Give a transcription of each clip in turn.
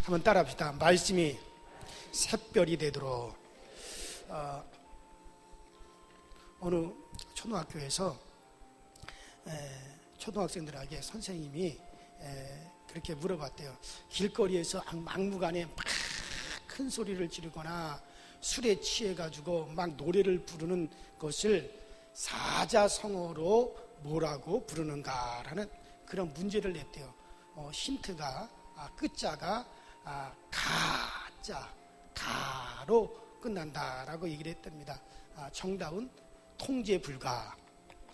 한번 따라합시다. 말씀이 샛별이 되도록. 어느 초등학교에서 초등학생들에게 선생님이 그렇게 물어봤대요. 길거리에서 막무가내 막 큰 소리를 지르거나 술에 취해가지고 막 노래를 부르는 것을 사자성어로 뭐라고 부르는가라는 그런 문제를 냈대요. 힌트가 끝자가 가자, 가로 끝난다라고 얘기를 했답니다. 정답은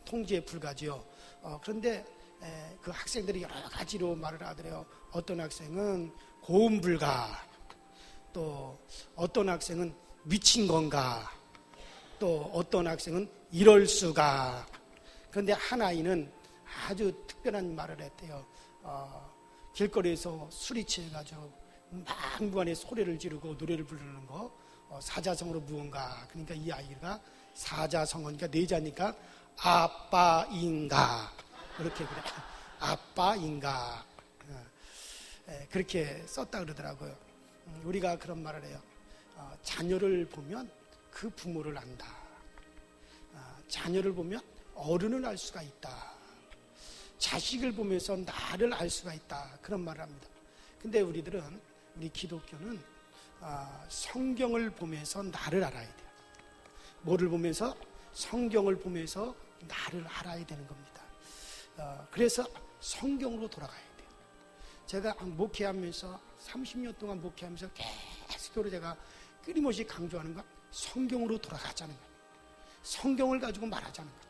통제불가지요. 그런데 그 학생들이 여러 가지로 말을 하더래요. 어떤 학생은 고음불가, 또 어떤 학생은 미친 건가, 또 어떤 학생은 이럴 수가. 그런데 한 아이는 아주 특별한 말을 했대요. 길거리에서 술이 취해가지고 막무가내 소리를 지르고 노래를 부르는 거 사자성어로 무언가. 그러니까 이 아이가 사자성어니까 내자니까 아빠인가, 그렇게 그래. 아빠인가, 그렇게 썼다 그러더라고요. 우리가 그런 말을 해요. 자녀를 보면 그 부모를 안다. 자녀를 보면 어른을 알 수가 있다. 자식을 보면서 나를 알 수가 있다. 그런 말을 합니다. 근데 우리 기독교는 성경을 보면서 나를 알아야 돼요. 뭐를 보면서? 성경을 보면서 나를 알아야 되는 겁니다. 그래서 성경으로 돌아가야 돼요. 제가 목회하면서 30년 동안 목회하면서 계속적으로 제가 끊임없이 강조하는 건 성경으로 돌아가자는 거예요. 성경을 가지고 말하자는 거예요.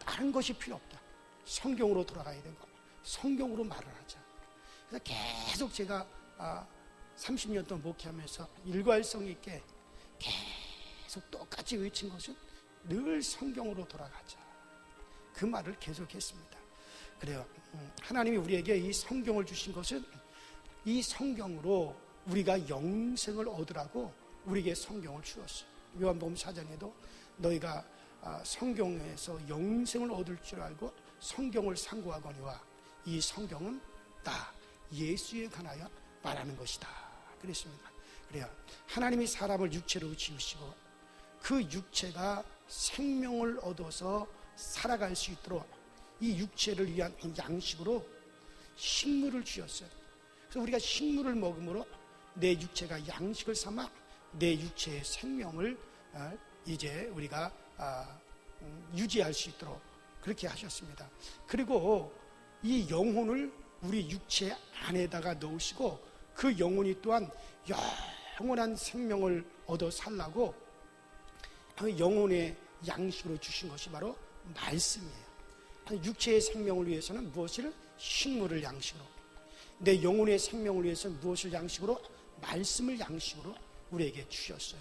다른 것이 필요 없다. 성경으로 돌아가야 되고 성경으로 말을 하자. 그래서 계속 제가 30년 동안 목회하면서 일괄성 있게 계속 똑같이 외친 것은 늘 성경으로 돌아가자. 그 말을 계속했습니다. 그래요. 하나님이 우리에게 이 성경을 주신 것은 이 성경으로 우리가 영생을 얻으라고 우리에게 성경을 주었어요. 요한복음 4장에도 너희가 성경에서 영생을 얻을 줄 알고 성경을 상고하거니와 이 성경은 다 예수에 관하여 말하는 것이다. 그랬습니다. 그래요. 하나님이 사람을 육체로 지으시고 그 육체가 생명을 얻어서 살아갈 수 있도록 이 육체를 위한 양식으로 식물을 주셨어요. 그래서 우리가 식물을 먹음으로 내 육체가 양식을 삼아 내 육체의 생명을 이제 우리가 유지할 수 있도록 그렇게 하셨습니다. 그리고 이 영혼을 우리 육체 안에다가 넣으시고 그 영혼이 또한 영원한 생명을 얻어 살라고 그 영혼의 양식으로 주신 것이 바로 말씀이에요. 육체의 생명을 위해서는 무엇을? 식물을 양식으로. 내 영혼의 생명을 위해서는 무엇을 양식으로? 말씀을 양식으로 우리에게 주셨어요.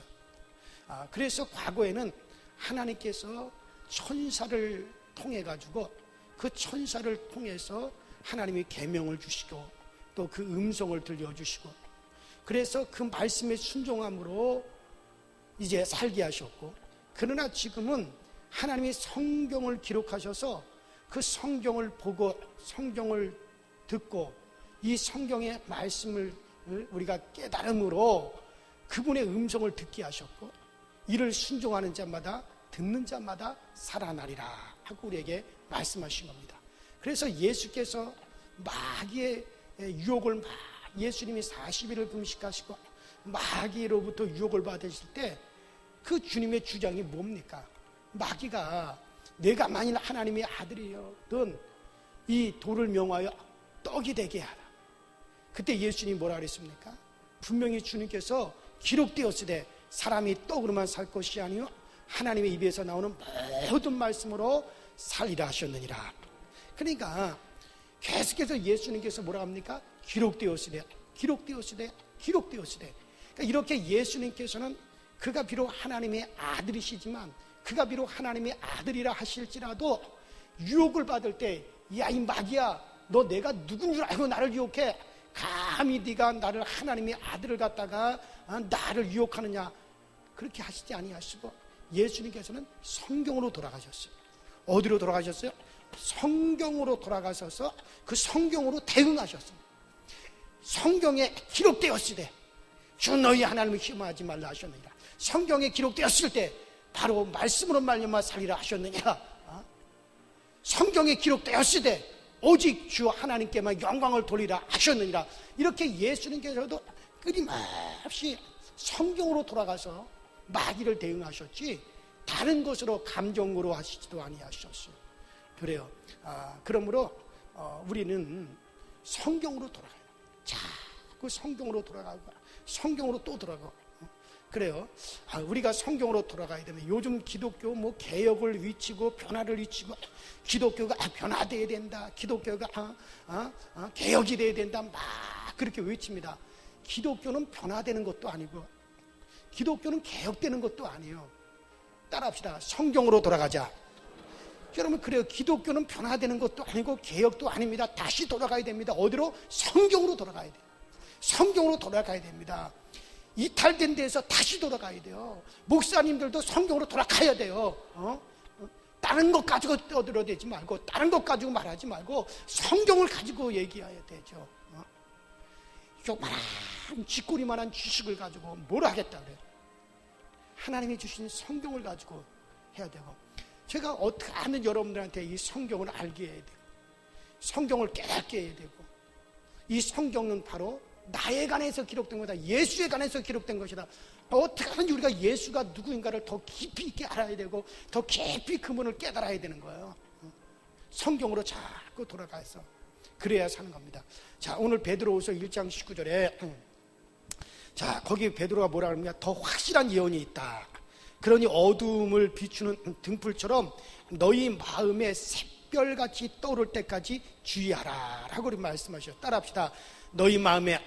그래서 과거에는 하나님께서 천사를 통해 가지고 그 천사를 통해서 하나님이 계명을 주시고 또 그 음성을 들려주시고 그래서 그 말씀에 순종함으로 이제 살게 하셨고, 그러나 지금은 하나님이 성경을 기록하셔서 그 성경을 보고 성경을 듣고 이 성경의 말씀을 우리가 깨달음으로 그분의 음성을 듣게 하셨고 이를 순종하는 자마다 듣는 자마다 살아나리라 하고 우리에게 말씀하신 겁니다. 그래서 예수께서 마귀의 유혹을 예수님이 40일을 금식하시고 마귀로부터 유혹을 받으실 때 그 주님의 주장이 뭡니까? 마귀가 내가 만일 하나님의 아들이었던 이 돌을 명하여 떡이 되게 하라. 그때 예수님이 뭐라 그랬습니까? 분명히 주님께서 기록되었으되 사람이 떡으로만 살 것이 아니요 하나님의 입에서 나오는 모든 말씀으로 살리라 하셨느니라. 그러니까 계속해서 예수님께서 뭐라 합니까? 기록되었으되 기록되었으되 기록되었으되. 그러니까 이렇게 예수님께서는 그가 비록 하나님의 아들이시지만 그가 비록 하나님의 아들이라 하실지라도 유혹을 받을 때 야 이 마귀야 너 내가 누군 줄 알고 나를 유혹해? 감히 네가 나를 하나님의 아들을 갖다가 나를 유혹하느냐? 그렇게 하시지 아니하시고 예수님께서는 성경으로 돌아가셨어요. 어디로 돌아가셨어요? 성경으로 돌아가셔서 그 성경으로 대응하셨습니다. 성경에 기록되었으되 주 너희 하나님을 시험하지 말라 하셨느니라. 성경에 기록되었을 때 바로 말씀으로 말미암아 살리라 하셨느냐. 성경에 기록되었을 때 오직 주 하나님께만 영광을 돌리라 하셨느니라. 이렇게 예수님께서도 끊임없이 성경으로 돌아가서 마귀를 대응하셨지 다른 것으로 감정으로 하시지도 아니하셨어요. 그래요. 그러므로 우리는 성경으로 돌아가요. 자꾸 성경으로 돌아가고 성경으로 또 돌아가고. 그래요. 우리가 성경으로 돌아가야 되면 요즘 기독교 뭐 개혁을 외치고 변화를 외치고 기독교가 변화돼야 된다. 기독교가 개혁이 돼야 된다. 막 그렇게 외칩니다. 기독교는 변화되는 것도 아니고 기독교는 개혁되는 것도 아니에요. 따라합시다. 성경으로 돌아가자. 여러분, 그래요. 기독교는 변화되는 것도 아니고 개혁도 아닙니다. 다시 돌아가야 됩니다. 어디로? 성경으로 돌아가야 돼요. 성경으로 돌아가야 됩니다. 이탈된 데에서 다시 돌아가야 돼요. 목사님들도 성경으로 돌아가야 돼요. 다른 것 가지고 떠들어대지 말고 다른 것 가지고 말하지 말고 성경을 가지고 얘기해야 되죠. 요만한 쥐꼬리만한 지식을 가지고 뭘 하겠다 그래요. 하나님이 주신 성경을 가지고 해야 되고, 제가 어떻게 하는 여러분들한테 이 성경을 알게 해야 되고 성경을 깨닫게 해야 되고, 이 성경은 바로 나에 관해서 기록된 거다. 예수에 관해서 기록된 것이다. 어떻게 하든지 우리가 예수가 누구인가를 더 깊이 있게 알아야 되고 더 깊이 그분을 깨달아야 되는 거예요. 성경으로 자꾸 돌아가서 그래야 사는 겁니다. 자, 오늘 베드로후서 1장 19절에 자, 거기 베드로가 뭐라 그러냐? 더 확실한 예언이 있다. 그러니 어두움을 비추는 등불처럼 너희 마음에 샛별같이 떠오를 때까지 주의하라 라고 말씀하셔요. 따라합시다. 너희 마음에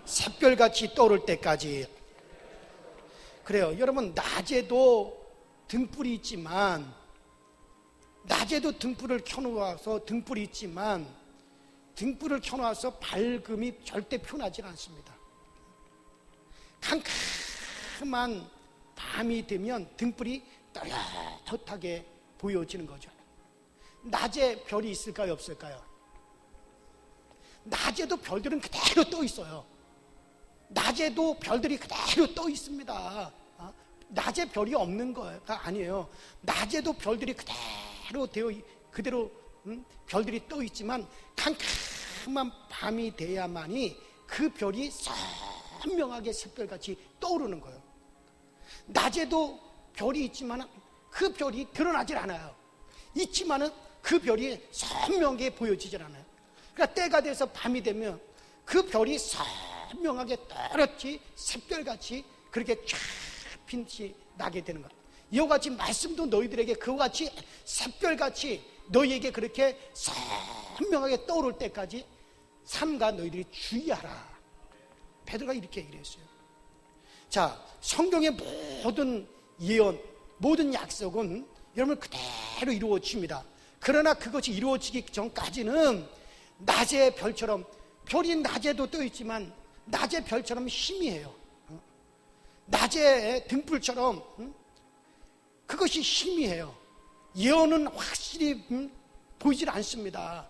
샛별같이 떠오를 때까지. 그래요. 여러분, 낮에도 등불이 있지만 낮에도 등불을 켜놓아서 등불이 있지만 등불을 켜놓아서 밝음이 절대 표나지 않습니다. 캄캄한 밤이 되면 등불이 또렷하게 보여지는 거죠. 낮에 별이 있을까요, 없을까요? 낮에도 별들은 그대로 떠 있어요. 낮에도 별들이 그대로 떠 있습니다. 낮에 별이 없는 거가 아니에요. 낮에도 별들이 그대로 별들이 떠 있지만 캄캄한 밤이 돼야만이 그 별이 선명하게 샛별같이 떠오르는 거예요. 낮에도 별이 있지만 그 별이 드러나질 않아요. 있지만은 그 별이 선명하게 보여지질 않아요. 그러니까 때가 돼서 밤이 되면 그 별이 선명하게 또렷이 샛별같이 그렇게 쫙 빛이 나게 되는 거예요. 이와 같이 말씀도 너희들에게 그와 같이 샛별같이 너희에게 그렇게 선명하게 떠오를 때까지 삼가 너희들이 주의하라. 베드로가 이렇게 얘기를 했어요. 자, 성경의 모든 예언, 모든 약속은 여러분 그대로 이루어집니다. 그러나 그것이 이루어지기 전까지는 낮의 별처럼, 별이 낮에도 떠 있지만 낮의 별처럼 희미해요. 낮의 등불처럼 그것이 희미해요. 예언은 확실히 보이질 않습니다.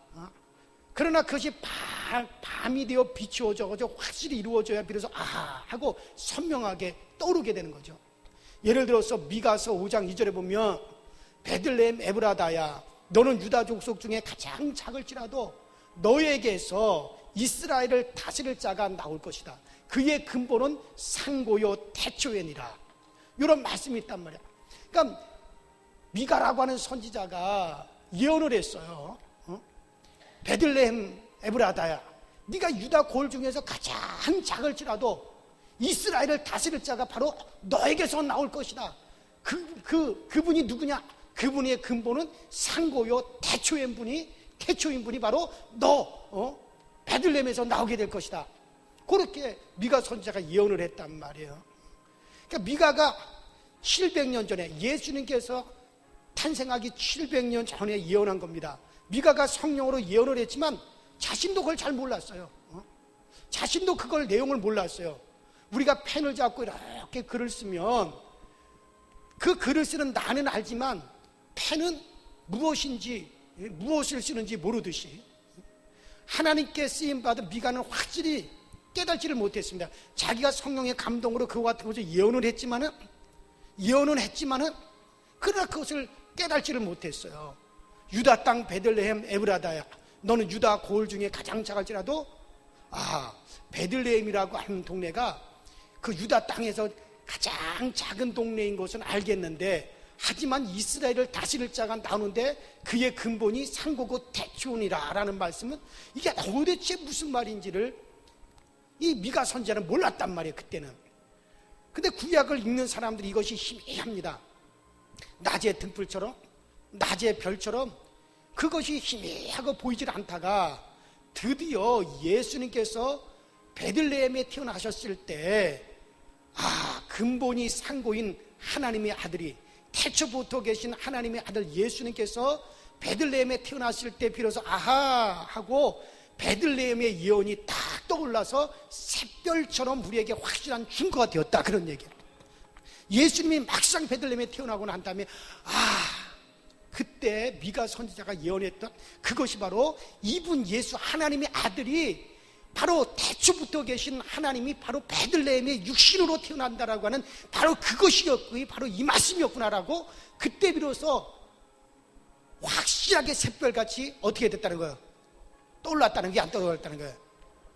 그러나 그것이 밤이 되어 비추어져 확실히 이루어져야 비로소 하고 선명하게 떠오르게 되는 거죠. 예를 들어서 미가서 5장 2절에 보면 베들레헴 에브라다야, 너는 유다 족속 중에 가장 작을지라도 너에게서 이스라엘을 다스릴 자가 나올 것이다. 그의 근본은 상고요 태초에니라. 이런 말씀이 있단 말이야. 그러니까 미가라고 하는 선지자가 예언을 했어요. 베들레헴 에브라다야, 네가 유다 골 중에서 가장 작을지라도 이스라엘을 다스릴 자가 바로 너에게서 나올 것이다. 그분이 누구냐? 그분의 근본은 상고요 태초인 분이 바로 너 베들레헴에서 나오게 될 것이다. 그렇게 미가 선지자가 예언을 했단 말이에요. 그러니까 미가가 700년 전에, 예수님께서 탄생하기 700년 전에 예언한 겁니다. 미가가 성령으로 예언을 했지만 자신도 그걸 잘 몰랐어요. 자신도 그걸 내용을 몰랐어요. 우리가 펜을 잡고 이렇게 글을 쓰면 그 글을 쓰는 나는 알지만 펜은 무엇을 쓰는지 모르듯이 하나님께 쓰임받은 미가는 확실히 깨닫지를 못했습니다. 자기가 성령의 감동으로 그와 같은 것을 예언은 했지만은 그러나 그것을 깨닫지를 못했어요. 유다 땅 베들레헴 에브라다야, 너는 유다 고을 중에 가장 작을지라도 베들레헴이라고 하는 동네가 그 유다 땅에서 가장 작은 동네인 것은 알겠는데, 하지만 이스라엘을 다스릴 자가 나오는데 그의 근본이 상고고 대추온이라 라는 말씀은 이게 도대체 무슨 말인지를 이 미가 선지자는 몰랐단 말이에요, 그때는. 근데 구약을 읽는 사람들이 이것이 희미합니다. 낮의 등불처럼, 낮의 별처럼 그것이 희미하고 보이질 않다가 드디어 예수님께서 베들레헴에 태어나셨을 때 근본이 상고인 하나님의 아들이, 태초부터 계신 하나님의 아들 예수님께서 베들레헴에 태어났을 때 비로소 아하 하고 베들레헴의 예언이 딱 떠올라서 샛별처럼 우리에게 확실한 증거가 되었다, 그런 얘기예요. 예수님이 막상 베들레헴에 태어나고 난 다음에 그때 미가 선지자가 예언했던 그것이 바로 이분 예수 하나님의 아들이 바로 태초부터 계신 하나님이 바로 베들레헴의 육신으로 태어난다라고 하는 바로 그것이었고 바로 이 말씀이었구나라고 그때 비로소 확실하게 샛별같이 어떻게 됐다는 거예요? 떠올랐다는 게, 안 떠올랐다는 거예요?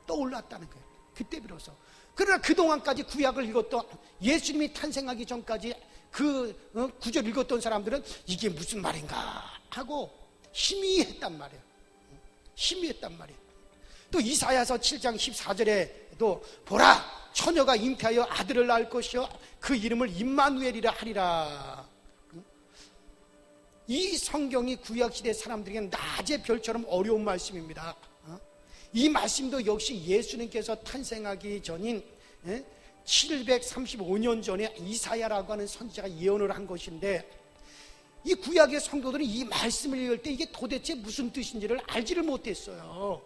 떠올랐다는 거예요. 그때 비로소. 그러나 그동안까지 구약을 읽었던, 예수님이 탄생하기 전까지 그 구절 읽었던 사람들은 이게 무슨 말인가 하고 희미했단 말이에요. 희미했단 말이에요. 또 이사야서 7장 14절에도 보라, 처녀가 잉태하여 아들을 낳을 것이요 그 이름을 임마누엘이라 하리라. 이 성경이 구약시대 사람들에게는 낮의 별처럼 어려운 말씀입니다. 이 말씀도 역시 예수님께서 탄생하기 전인 735년 전에 이사야라고 하는 선지자가 예언을 한 것인데, 이 구약의 성도들은 이 말씀을 읽을 때 이게 도대체 무슨 뜻인지를 알지를 못했어요.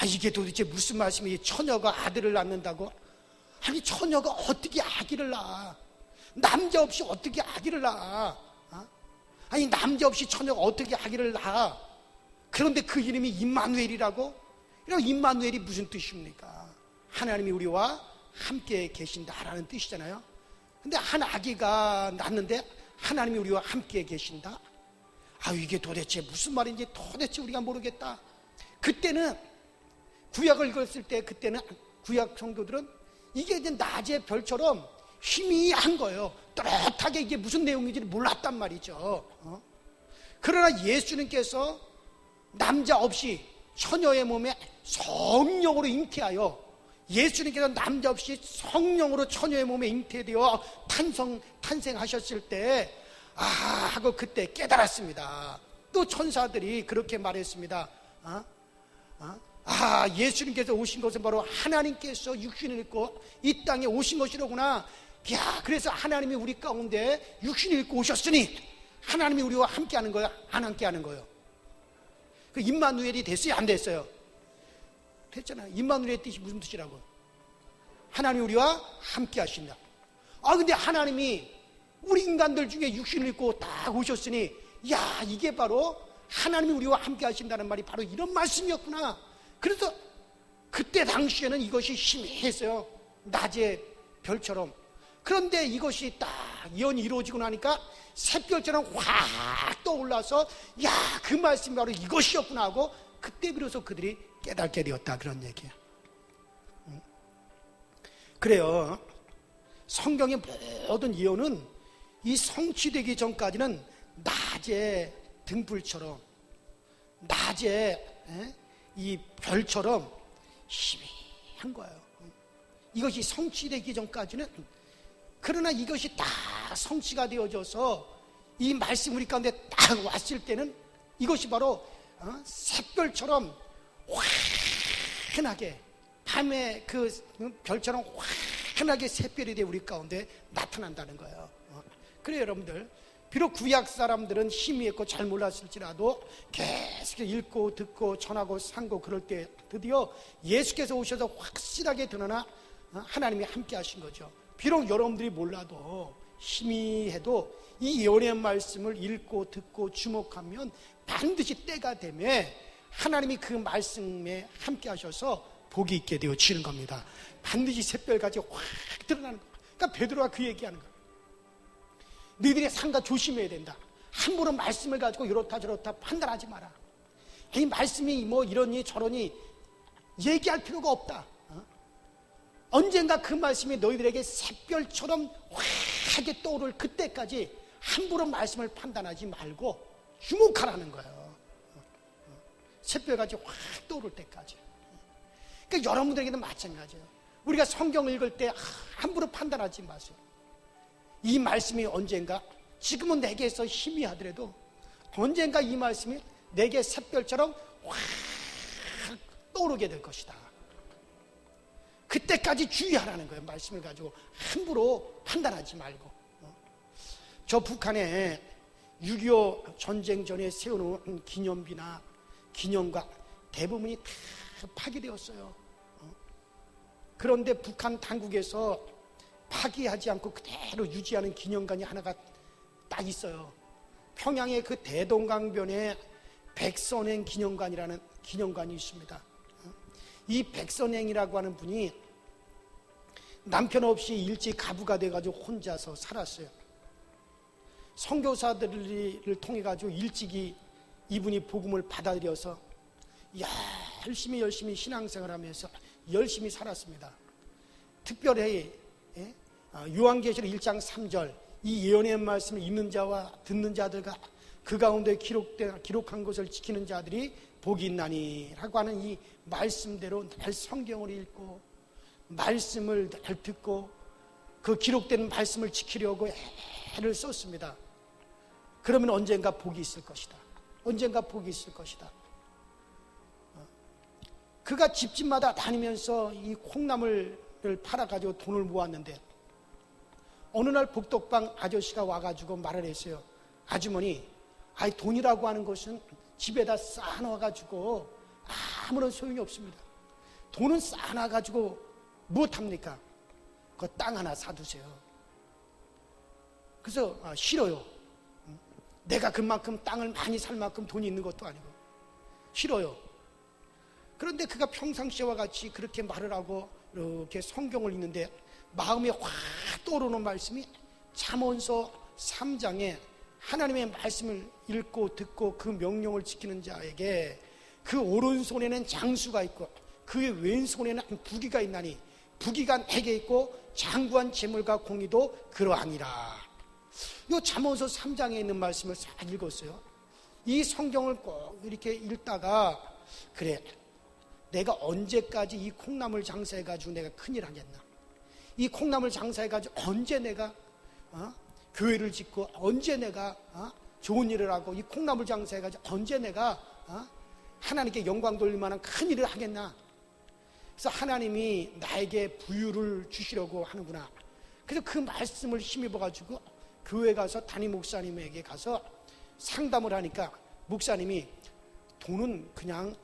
이게 도대체 무슨 말씀이에요? 처녀가 아들을 낳는다고? 아니, 처녀가 어떻게 아기를 낳아? 남자 없이 어떻게 아기를 낳아? 아니, 남자 없이 처녀가 어떻게 아기를 낳아? 그런데 그 이름이 임마누엘이라고? 이런 임마누엘이 무슨 뜻입니까? 하나님이 우리와 함께 계신다라는 뜻이잖아요. 근데 한 아기가 낳는데 하나님이 우리와 함께 계신다? 이게 도대체 무슨 말인지 도대체 우리가 모르겠다. 그때는 구약을 읽었을 때, 그때는 구약 성도들은 이게 이제 낮의 별처럼 희미한 거예요. 또렷하게 이게 무슨 내용인지를 몰랐단 말이죠. 그러나 예수님께서 남자 없이 처녀의 몸에 성령으로 잉태하여, 예수님께서 남자 없이 성령으로 처녀의 몸에 잉태되어 탄생하셨을 때 하고 그때 깨달았습니다. 또 천사들이 그렇게 말했습니다. 예수님께서 오신 것은 바로 하나님께서 육신을 입고 이 땅에 오신 것이로구나. 그래서 하나님이 우리 가운데 육신을 입고 오셨으니 하나님이 우리와 함께 하는 거야, 안 함께 하는 거예요? 그 임마누엘이 됐어요, 안 됐어요? 됐잖아요. 임마누엘의 뜻이 무슨 뜻이라고? 하나님이 우리와 함께 하신다. 근데 하나님이 우리 인간들 중에 육신을 입고 딱 오셨으니, 이게 바로 하나님이 우리와 함께 하신다는 말이 바로 이런 말씀이었구나. 그래서 그때 당시에는 이것이 희미했어요, 낮의 별처럼. 그런데 이것이 딱 예언이 이루어지고 나니까 샛별처럼 확 떠올라서 그 말씀이 바로 이것이었구나 하고 그때 비로소 그들이 깨닫게 되었다, 그런 얘기예요. 그래요. 성경의 모든 예언은 이 성취되기 전까지는 낮의 등불처럼, 낮의 이 별처럼 희미한 거예요. 이것이 성취되기 전까지는. 그러나 이것이 딱 성취가 되어져서 이 말씀 우리 가운데 딱 왔을 때는 이것이 바로 샛별처럼 환하게, 밤에 그 별처럼 환하게 샛별이 되어 우리 가운데 나타난다는 거예요. 그래요, 여러분들. 비록 구약 사람들은 희미했고 잘 몰랐을지라도 계속 읽고 듣고 전하고 상고 그럴 때 드디어 예수께서 오셔서 확실하게 드러나 하나님이 함께 하신 거죠. 비록 여러분들이 몰라도 희미해도 이 예언의 말씀을 읽고 듣고 주목하면 반드시 때가 되면 하나님이 그 말씀에 함께 하셔서 복이 있게 되어지는 겁니다. 반드시 샛별같이 확 드러나는 거예요. 그러니까 베드로가 그 얘기하는 거예요. 너희들의 상가 조심해야 된다. 함부로 말씀을 가지고 이렇다 저렇다 판단하지 마라. 이 말씀이 뭐 이러니 저러니 얘기할 필요가 없다. 언젠가 그 말씀이 너희들에게 샛별처럼 확하게 떠오를 그때까지 함부로 말씀을 판단하지 말고 주목하라는 거예요. 샛별같이 확 떠오를 때까지. 그러니까 여러분들에게도 마찬가지예요. 우리가 성경을 읽을 때 함부로 판단하지 마세요. 이 말씀이 언젠가, 지금은 내게서 희미하더라도 언젠가 이 말씀이 내게 샛별처럼 확 떠오르게 될 것이다. 그때까지 주의하라는 거예요. 말씀을 가지고 함부로 판단하지 말고. 저 북한에 6.25 전쟁 전에 세워놓은 기념비나 기념관 대부분이 다 파괴되었어요. 그런데 북한 당국에서 파기하지 않고 그대로 유지하는 기념관이 하나가 딱 있어요. 평양의 그 대동강변에 백선행 기념관이라는 기념관이 있습니다. 이 백선행이라고 하는 분이 남편 없이 일찍 가부가 돼가지고 혼자서 살았어요. 선교사들을 통해 가지고 일찍이 이분이 복음을 받아들여서 열심히 신앙생활하면서 열심히 살았습니다. 특별히 요한계시록 1장 3절 이 예언의 말씀을 읽는 자와 듣는 자들과 그 가운데 기록한 것을 지키는 자들이 복이 있나니 라고 하는 이 말씀대로 날 성경을 읽고 말씀을 날 듣고 그 기록된 말씀을 지키려고 애를 썼습니다. 그러면 언젠가 복이 있을 것이다. 언젠가 복이 있을 것이다. 그가 집집마다 다니면서 이 콩나물을 팔아가지고 돈을 모았는데 어느 날 복덕방 아저씨가 와가지고 말을 했어요. 아주머니, 돈이라고 하는 것은 집에다 쌓아놔가지고 아무런 소용이 없습니다. 돈은 쌓아놔가지고 무엇합니까? 그 땅 하나 사두세요. 그래서 싫어요. 내가 그만큼 땅을 많이 살 만큼 돈이 있는 것도 아니고 싫어요. 그런데 그가 평상시와 같이 그렇게 말을 하고 이렇게 성경을 읽는데 마음에 확 떠오르는 말씀이 잠언서 3장에 하나님의 말씀을 읽고 듣고 그 명령을 지키는 자에게 그 오른손에는 장수가 있고 그의 왼손에는 부귀가 있나니 부귀가 내게 있고 장구한 재물과 공의도 그러하니라. 이 잠언서 3장에 있는 말씀을 싹 읽었어요. 이 성경을 꼭 이렇게 읽다가 그래, 내가 언제까지 이 콩나물 장사해가지고 내가 큰일 하겠나? 이 콩나물 장사해가지고 언제 내가 교회를 짓고 언제 내가 좋은 일을 하고 이 콩나물 장사해가지고 언제 내가 하나님께 영광 돌릴 만한 큰 일을 하겠나? 그래서 하나님이 나에게 부유를 주시려고 하는구나. 그래서 그 말씀을 힘입어가지고 교회 가서 담임 목사님에게 가서 상담을 하니까 목사님이 돈은 그냥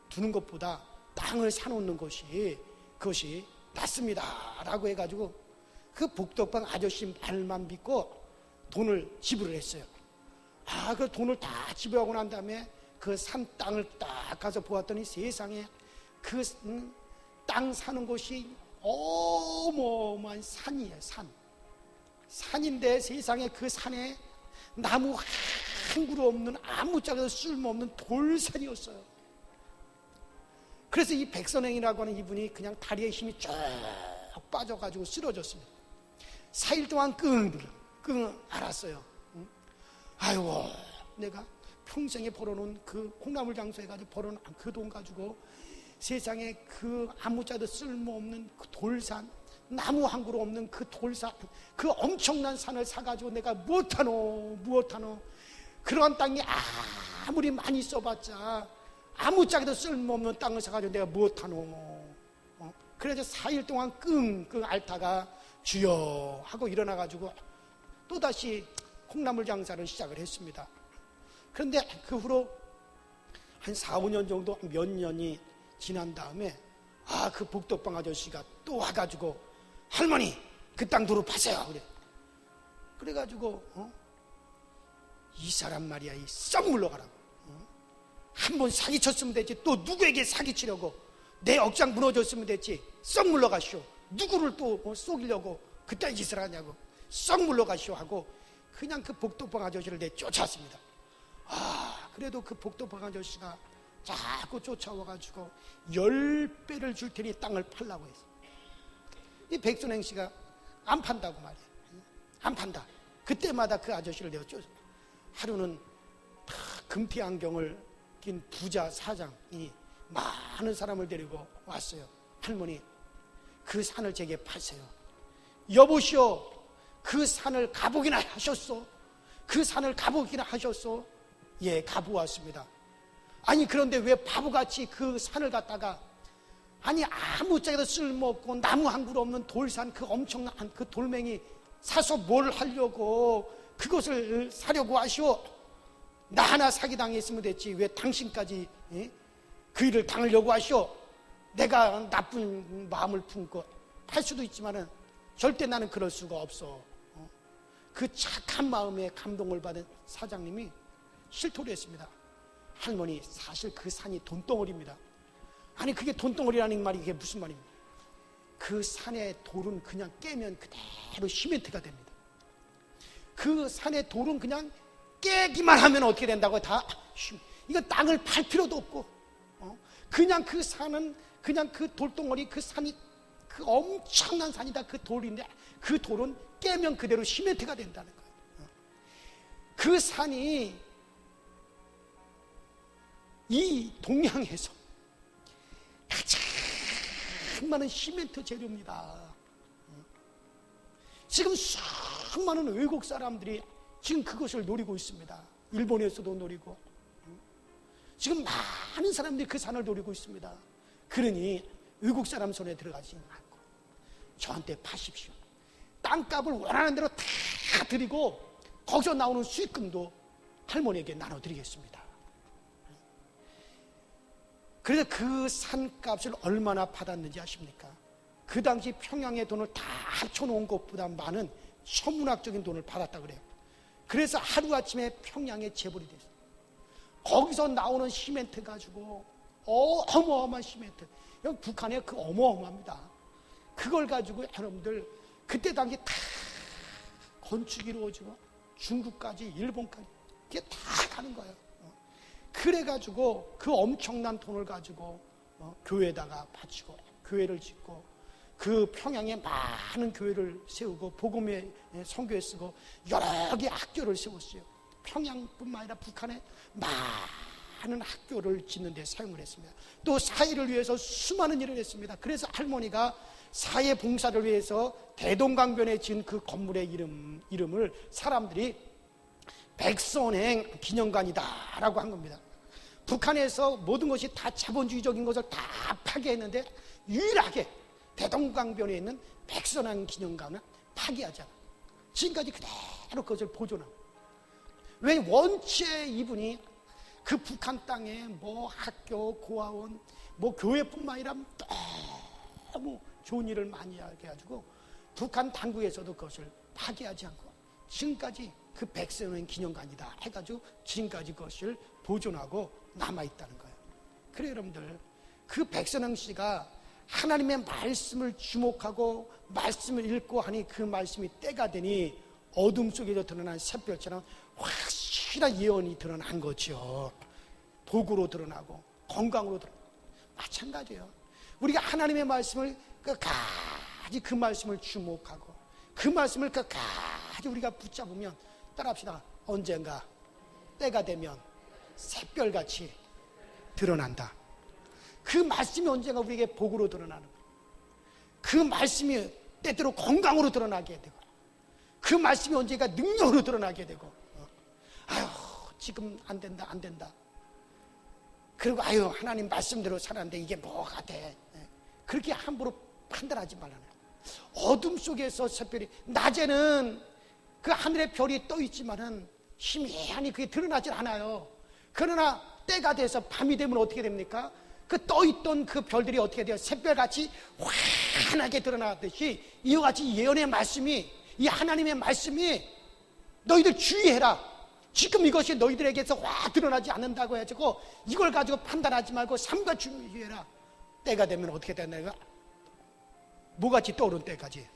두는 것보다 땅을 사놓는 것이 그것이 낫습니다 라고 해가지고 그 복덕방 아저씨 말만 믿고 돈을 지불을 했어요. 그 돈을 다 지불하고 난 다음에 그 산 땅을 딱 가서 보았더니 세상에 그 땅 사는 곳이 어마어마한 산이에요. 산인데 세상에 그 산에 나무 한 그루 없는 아무짝에도 쓸모없는 돌산이었어요. 그래서 이 백선행이라고 하는 이분이 그냥 다리에 힘이 쭉 빠져가지고 쓰러졌습니다. 4일 동안 끙끙 앓았어요. 아이고, 내가 평생에 벌어놓은 그 콩나물 장사해가지고 벌어놓은 그 돈 가지고 세상에 그 아무짝에도 쓸모없는 그 돌산, 나무 한 그루 없는 그 돌산, 그 엄청난 산을 사가지고 내가 무엇하노. 그러한 땅이 아무리 많이 써봤자 아무짝에도 쓸모없는 땅을 사가지고 내가 무엇하노. 그래서 4일 동안 끙끙 앓다가 주여 하고 일어나가지고 또다시 콩나물 장사를 시작을 했습니다. 그런데 그 후로 한 4, 5년 정도 몇 년이 지난 다음에 그 복덕방 아저씨가 또 와가지고 할머니 그 땅 도로 파세요. 그래가지고 이 사람 말이야 이 썩 물러가라고 한 번 사기쳤으면 됐지. 또 누구에게 사기치려고? 내 억장 무너졌으면 됐지. 썩 물러가시오. 누구를 또 속이려고 그딴 짓을 하냐고. 썩 물러가시오 하고 그냥 그 복도방 아저씨를 내쫓았습니다. 그래도 그 복도방 아저씨가 자꾸 쫓아와가지고 10배를 줄 테니 땅을 팔라고 했어. 이 백선행 씨가 안 판다고 말이야. 안 판다. 그때마다 그 아저씨를 내가 쫓아. 하루는 다 금티 안경을 낀 부자 사장이 많은 사람을 데리고 왔어요. 할머니, 그 산을 제게 파세요. 여보시오, 그 산을 가보기나 하셨소? 그 산을 가보기나 하셨소? 예, 가보았습니다. 아니, 그런데 왜 바보같이 그 산을 갖다가, 아니, 아무짝에도 쓸모없고 나무 한 그루 없는 돌산, 그 엄청난 그 돌멩이 사서 뭘 하려고 그것을 사려고 하시오? 나 하나 사기당했으면 됐지 왜 당신까지 그 일을 당하려고 하시오? 내가 나쁜 마음을 품고 팔 수도 있지만은 절대 나는 그럴 수가 없어. 그 착한 마음에 감동을 받은 사장님이 실토를 했습니다. 할머니, 사실 그 산이 돈덩어리입니다. 아니, 그게 돈덩어리라는 말이 그게 무슨 말입니까? 그 산의 돌은 그냥 깨면 그대로 시멘트가 됩니다. 그 산의 돌은 그냥 깨기만 하면 어떻게 된다고요? 다 이거 땅을 팔 필요도 없고 그냥 그 산은 그냥 그 돌덩어리, 그 산이 그 엄청난 산이다. 그 돌인데 그 돌은 깨면 그대로 시멘트가 된다는 거예요. 그 산이 이 동양에서 가장 많은 시멘트 재료입니다. 지금 수많은 외국 사람들이 지금 그것을 노리고 있습니다. 일본에서도 노리고 지금 많은 사람들이 그 산을 노리고 있습니다. 그러니 외국 사람 손에 들어가지 않고 저한테 파십시오. 땅값을 원하는 대로 다 드리고 거기서 나오는 수익금도 할머니에게 나눠드리겠습니다. 그래서 그 산값을 얼마나 받았는지 아십니까? 그 당시 평양의 돈을 다 합쳐놓은 것보다 많은 천문학적인 돈을 받았다 그래요. 그래서 하루아침에 평양에 재벌이 됐어요. 거기서 나오는 시멘트 가지고 어마어마한 시멘트, 여기 북한에 그 어마어마합니다. 그걸 가지고 여러분들 그때 당시 다 건축이 이루어지고 중국까지 일본까지 그게 다 가는 거예요. 그래가지고 그 엄청난 돈을 가지고 교회에다가 바치고 교회를 짓고 그 평양에 많은 교회를 세우고 복음의 선교에 쓰고 여러 개 학교를 세웠어요. 평양뿐만 아니라 북한에 많은 학교를 짓는 데 사용을 했습니다. 또 사회를 위해서 수많은 일을 했습니다. 그래서 할머니가 사회 봉사를 위해서 대동강변에 지은 그 건물의 이름을 사람들이 백선행 기념관이다라고 한 겁니다. 북한에서 모든 것이 다 자본주의적인 것을 다 파괴했는데 유일하게 대동강변에 있는 백선행 기념관은 파괴하잖아. 지금까지 그대로 그것을 보존하고. 왜 원체 이분이 그 북한 땅에 뭐 학교, 고아원, 뭐 교회뿐만 아니라 너무 좋은 일을 많이 하게 해가지고 북한 당국에서도 그것을 파괴하지 않고 지금까지 그 백선행 기념관이다 해가지고 지금까지 그것을 보존하고 남아있다는 거예요. 그래 여러분들, 그 백선행 씨가 하나님의 말씀을 주목하고 말씀을 읽고 하니 그 말씀이 때가 되니 어둠 속에서 드러난 샛별처럼 확실한 예언이 드러난 거죠. 도구로 드러나고 건강으로 드러나고 마찬가지예요. 우리가 하나님의 말씀을 끝까지 그 말씀을 주목하고 그 말씀을 끝까지 우리가 붙잡으면 따라합시다. 언젠가 때가 되면 샛별같이 드러난다. 그 말씀이 언젠가 우리에게 복으로 드러나는 거예요. 그 말씀이 때때로 건강으로 드러나게 되고 그 말씀이 언젠가 능력으로 드러나게 되고 아유 지금 안 된다 그리고 아유 하나님 말씀대로 살았는데 이게 뭐가 돼. 그렇게 함부로 판단하지 말라는 거예요. 어둠 속에서 샛별이 낮에는 그 하늘에 별이 떠 있지만은 희미하니 그게 드러나질 않아요. 그러나 때가 돼서 밤이 되면 어떻게 됩니까? 그 떠있던 그 별들이 어떻게 돼요? 샛별같이 환하게 드러나듯이 이와 같이 예언의 말씀이, 이 하나님의 말씀이 너희들 주의해라. 지금 이것이 너희들에게서 드러나지 않는다고 해가지고 이걸 가지고 판단하지 말고 삼가 주의해라. 때가 되면 어떻게 되나? 뭐같이 떠오른 때까지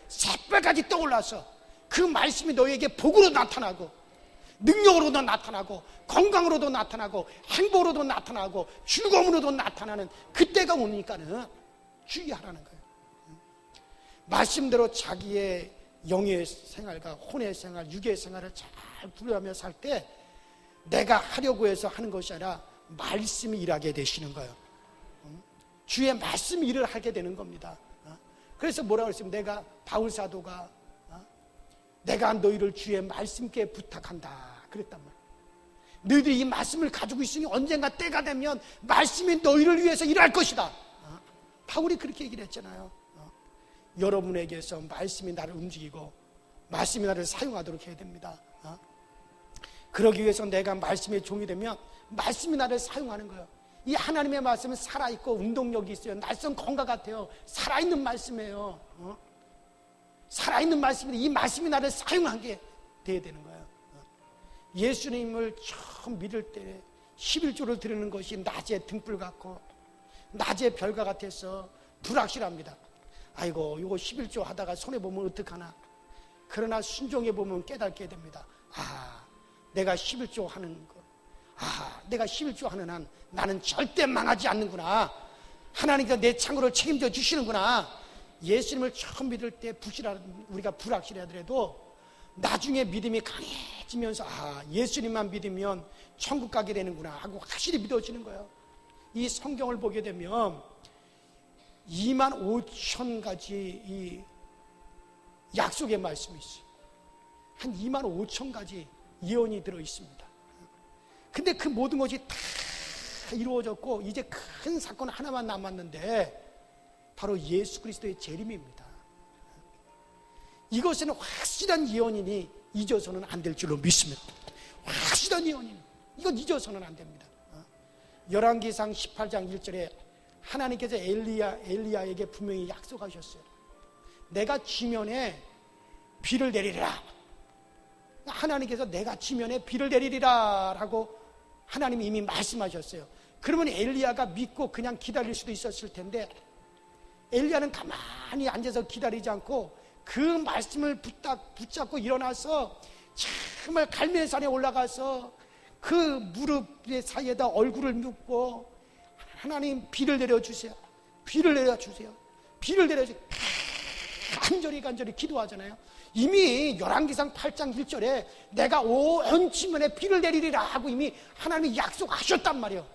새빨까지 떠올라서 그 말씀이 너희에게 복으로 나타나고 능력으로도 나타나고 건강으로도 나타나고 행복으로도 나타나고 즐거움으로도 나타나는 그때가 오니까는 주의하라는 거예요. 말씀대로 자기의 영의 생활과 혼의 생활, 육의 생활을 잘 분별하며 살 때 내가 하려고 해서 하는 것이 아니라 말씀이 일하게 되시는 거예요. 주의 말씀이 일을 하게 되는 겁니다. 그래서 뭐라고 했으면 내가 바울 사도가 내가 너희를 주의 말씀께 부탁한다 그랬단 말이에요. 너희들이 이 말씀을 가지고 있으니 언젠가 때가 되면 말씀이 너희를 위해서 일할 것이다. 바울이 그렇게 얘기를 했잖아요. 여러분에게서 말씀이 나를 움직이고 말씀이 나를 사용하도록 해야 됩니다. 그러기 위해서 내가 말씀의 종이 되면 말씀이 나를 사용하는 거예요. 이 하나님의 말씀은 살아있고 운동력이 있어요. 날선 검과 같아요. 살아있는 말씀이에요. 살아있는 말씀인데 이 말씀이 나를 사용하게 돼야 되는 거예요. 예수님을 처음 믿을 때 11조를 드리는 것이 낮에 등불 같고 낮에 별과 같아서 불확실합니다. 아이고 이거 11조 하다가 손해보면 어떡하나. 그러나 순종해 보면 깨닫게 됩니다. 내가 11조 하는 거, 내가 11조 하는 한 나는 절대 망하지 않는구나. 하나님께서 내 창고를 책임져 주시는구나. 예수님을 처음 믿을 때 우리가 불확실하더라도 나중에 믿음이 강해지면서 예수님만 믿으면 천국 가게 되는구나 하고 확실히 믿어지는 거예요. 이 성경을 보게 되면 2만 5천 가지 이 약속의 말씀이 있어요. 한 2만 5천 가지 예언이 들어 있습니다. 근데 그 모든 것이 다 이루어졌고 이제 큰 사건 하나만 남았는데 바로 예수 그리스도의 재림입니다. 이것은 확실한 예언이니 잊어서는 안 될 줄로 믿습니다. 확실한 예언이니 이건 잊어서는 안 됩니다. 열왕기상 18장 1절에 하나님께서 엘리야에게 분명히 약속하셨어요. 내가 지면에 비를 내리리라. 하나님께서 내가 지면에 비를 내리리라 라고 하나님이 이미 말씀하셨어요. 그러면 엘리야가 믿고 그냥 기다릴 수도 있었을 텐데 엘리야는 가만히 앉아서 기다리지 않고 그 말씀을 붙잡고 일어나서 정말 갈멜산에 올라가서 그 무릎 사이에다 얼굴을 눕고 하나님 비를 내려주세요. 비를 내려주세요. 비를 내려주세요. 간절히 기도하잖아요. 이미 열왕기상 8장 1절에 내가 온 지면에 비를 내리리라 하고 이미 하나님이 약속하셨단 말이에요.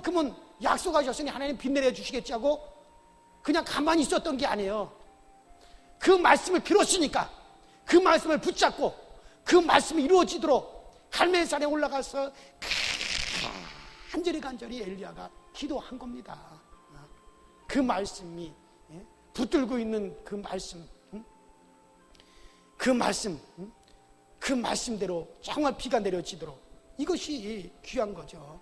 그러면 약속하셨으니 하나님 비 내려주시겠지 하고 그냥 가만히 있었던 게 아니에요. 그 말씀을 빌었으니까 그 말씀을 붙잡고 그 말씀이 이루어지도록 갈멜산에 올라가서 간절히 엘리야가 기도한 겁니다. 그 말씀이 붙들고 있는 그 말씀대로 정말 비가 내려지도록 이것이 귀한 거죠.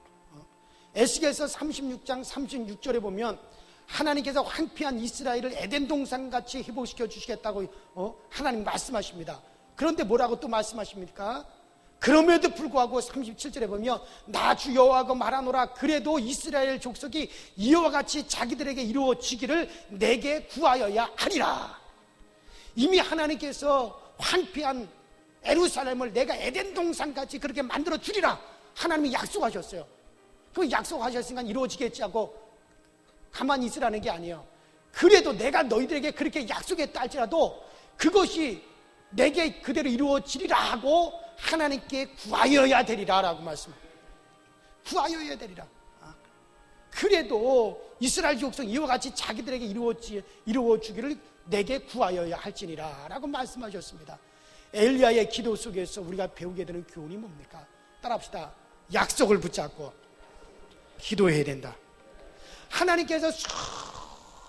에스겔서 36장 36절에 보면 하나님께서 황폐한 이스라엘을 에덴 동산같이 회복시켜 주시겠다고 하나님 말씀하십니다. 그런데 뭐라고 또 말씀하십니까? 그럼에도 불구하고 37절에 보면 나 주 여호와가 말하노라. 그래도 이스라엘 족속이 이와 같이 자기들에게 이루어지기를 내게 구하여야 하리라. 이미 하나님께서 황폐한 예루살렘을 내가 에덴 동산같이 그렇게 만들어 주리라 하나님이 약속하셨어요. 그 약속하셨으니까 이루어지겠지 하고 가만히 있으라는 게 아니에요. 그래도 내가 너희들에게 그렇게 약속했다 할지라도 그것이 내게 그대로 이루어지리라 하고 하나님께 구하여야 되리라 라고 말씀합니다. 구하여야 되리라. 그래도 이스라엘 족속 이와 같이 자기들에게 이루어주기를 내게 구하여야 할지니라 라고 말씀하셨습니다. 엘리야의 기도 속에서 우리가 배우게 되는 교훈이 뭡니까? 따라합시다. 약속을 붙잡고 기도해야 된다. 하나님께서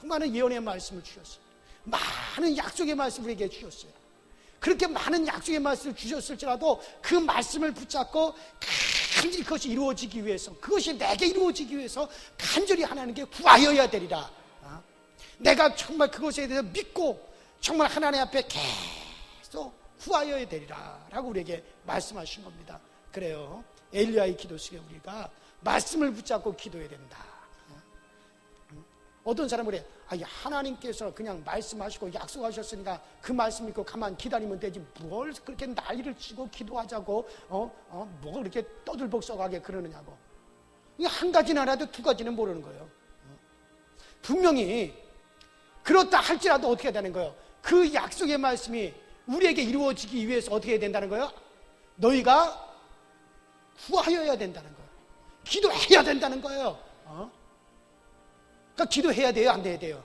수많은 예언의 말씀을 주셨어요. 많은 약속의 말씀을 우리에게 주셨어요. 그렇게 많은 약속의 말씀을 주셨을지라도 그 말씀을 붙잡고 간절히 그것이 이루어지기 위해서, 그것이 내게 이루어지기 위해서 간절히 하나님께 구하여야 되리라. 내가 정말 그것에 대해서 믿고 정말 하나님 앞에 계속 구하여야 되리라 라고 우리에게 말씀하신 겁니다. 그래요. 엘리야의 기도 속에 우리가 말씀을 붙잡고 기도해야 된다. 어떤 사람은 그래, 하나님께서 그냥 말씀하시고 약속하셨으니까 그 말씀 믿고 가만 기다리면 되지 뭘 그렇게 난리를 치고 기도하자고 뭐 그렇게 떠들벅석하게 그러느냐고. 한 가지는 알아도 두 가지는 모르는 거예요. 분명히 그렇다 할지라도 어떻게 해야 되는 거예요? 그 약속의 말씀이 우리에게 이루어지기 위해서 어떻게 해야 된다는 거예요? 너희가 구하여야 된다는 거예요. 기도해야 된다는 거예요. 그러니까 기도해야 돼요? 안 해야 돼요?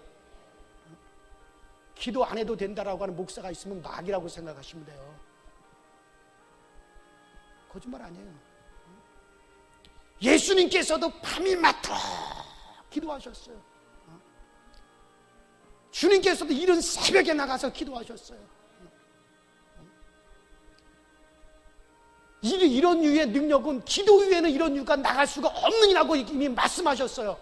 기도 안 해도 된다라고 하는 목사가 있으면 막이라고 생각하시면 돼요. 거짓말 아니에요. 예수님께서도 밤이 맞도록 기도하셨어요. 주님께서도 이른 새벽에 나가서 기도하셨어요. 이런 유의 능력은 기도 위에는 이런 유가 나갈 수가 없느니라고 이미 말씀하셨어요.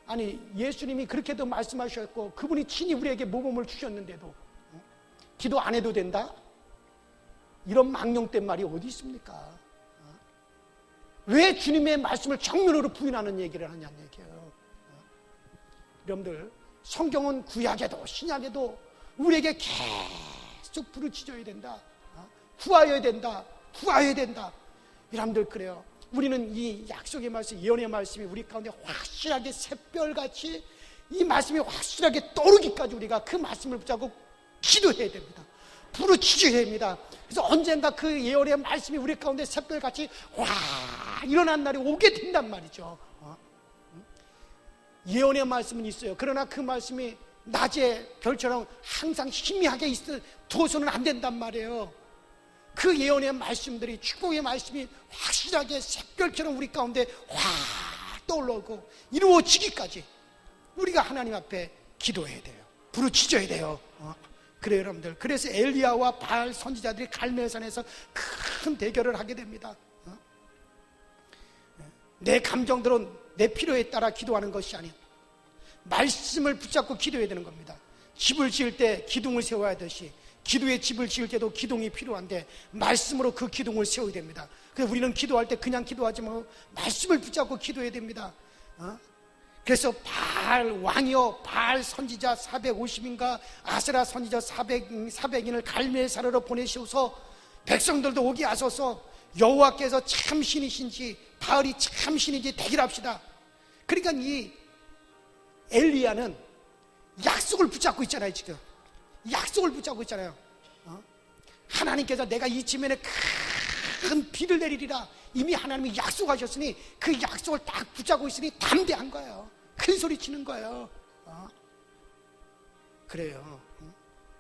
아니 예수님이 그렇게도 말씀하셨고 그분이 친히 우리에게 모범을 주셨는데도 기도 안 해도 된다? 이런 망령된 말이 어디 있습니까? 왜 주님의 말씀을 정면으로 부인하는 얘기를 하냐는 얘기예요. 여러분들 성경은 구약에도 신약에도 우리에게 계속 부르짖어야 된다. 구하여야 된다. 구하여야 된다. 여러분들 그래요. 우리는 이 약속의 말씀, 예언의 말씀이 우리 가운데 확실하게 샛별같이 이 말씀이 확실하게 떠오르기까지 우리가 그 말씀을 붙잡고 기도해야 됩니다. 부르짖어야 됩니다. 그래서 언젠가 그 예언의 말씀이 우리 가운데 샛별같이 일어난 날이 오게 된단 말이죠. 예언의 말씀은 있어요. 그러나 그 말씀이 낮에 별처럼 항상 희미하게 두어서는 안 된단 말이에요. 그 예언의 말씀들이 축복의 말씀이 확실하게 샛별처럼 우리 가운데 떠올라오고 이루어지기까지 우리가 하나님 앞에 기도해야 돼요. 부르짖어야 돼요. 그래요 여러분들. 그래서 엘리야와 바알 선지자들이 갈멜산에서 큰 대결을 하게 됩니다. 내 감정들은 내 필요에 따라 기도하는 것이 아니에요. 말씀을 붙잡고 기도해야 되는 겁니다. 집을 지을 때 기둥을 세워야 하듯이 기도의 집을 지을 때도 기둥이 필요한데 말씀으로 그 기둥을 세워야 됩니다. 그래서 우리는 기도할 때 그냥 기도하지 말고 말씀을 붙잡고 기도해야 됩니다. 그래서 바알 왕이요 바알 선지자 450인가 아세라 선지자 400인을 갈멜산으로 보내시어서 백성들도 오게 하소서 여호와께서 참 신이신지 바알이 참 신인지 대결합시다. 그러니까 이 엘리야는 약속을 붙잡고 있잖아요. 지금 약속을 붙잡고 있잖아요. 하나님께서 내가 이 지면에 큰 비를 내리리라 이미 하나님이 약속하셨으니 그 약속을 딱 붙잡고 있으니 담대한 거예요. 큰 소리 치는 거예요. 그래요.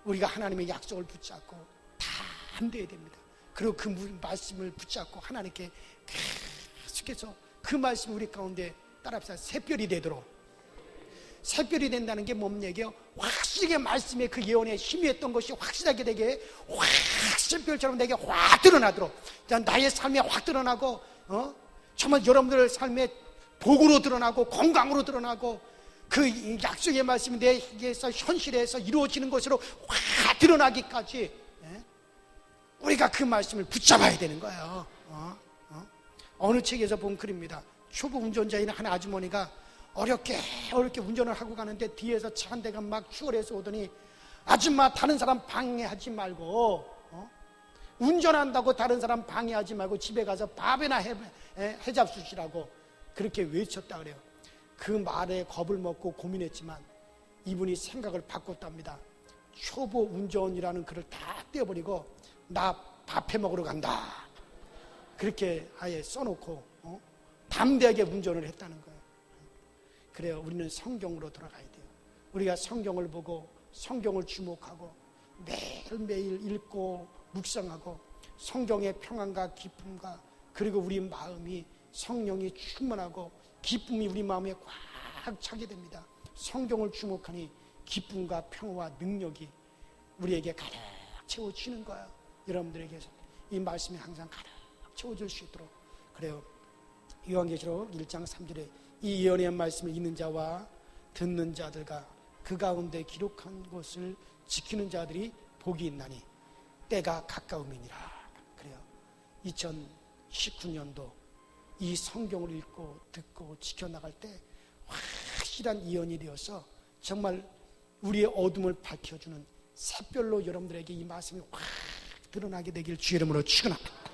우리가 하나님의 약속을 붙잡고 담대해야 됩니다. 그리고 그 말씀을 붙잡고 하나님께 계속해서 그 말씀이 우리 가운데 따라합시다. 새별이 되도록. 새별이 된다는 게 뭔 얘기예요? 확실하게 말씀의 그 예언에 희미했던 것이 확실하게 되게 새별처럼 내게 확 드러나도록 나의 삶에 확 드러나고 정말 여러분들 삶에 복으로 드러나고 건강으로 드러나고 그 약속의 말씀이 내게서 현실에서 이루어지는 것으로 확 드러나기까지 우리가 그 말씀을 붙잡아야 되는 거예요. 어느 책에서 본 글입니다. 초보 운전자인 한 아주머니가 어렵게 운전을 하고 가는데 뒤에서 차 한 대가 막 추월해서 오더니 아줌마 다른 사람 방해하지 말고 운전한다고 다른 사람 방해하지 말고 집에 가서 밥이나 해잡수시라고 그렇게 외쳤다 그래요. 그 말에 겁을 먹고 고민했지만 이분이 생각을 바꿨답니다. 초보 운전이라는 글을 다 떼어버리고 나 밥 해먹으러 간다 그렇게 아예 써놓고 담대하게 운전을 했다는 거예요. 그래요. 우리는 성경으로 돌아가야 돼요. 우리가 성경을 보고 성경을 주목하고 매일매일 읽고 묵상하고 성경의 평안과 기쁨과 그리고 우리 마음이 성령이 충만하고 기쁨이 우리 마음에 꽉 차게 됩니다. 성경을 주목하니 기쁨과 평화와 능력이 우리에게 가득 채워지는 거예요. 여러분들에게 이 말씀이 항상 가득 채워질 수 있도록. 그래요. 요한계시록 1장 3절에 이 예언의 말씀을 읽는 자와 듣는 자들과 그 가운데 기록한 것을 지키는 자들이 복이 있나니 때가 가까움이니라. 그래요. 2019년도 이 성경을 읽고 듣고 지켜나갈 때 확실한 예언이 되어서 정말 우리의 어둠을 밝혀주는 샛별로 여러분들에게 이 말씀이 확 드러나게 되길 주의 이름으로 축원합니다.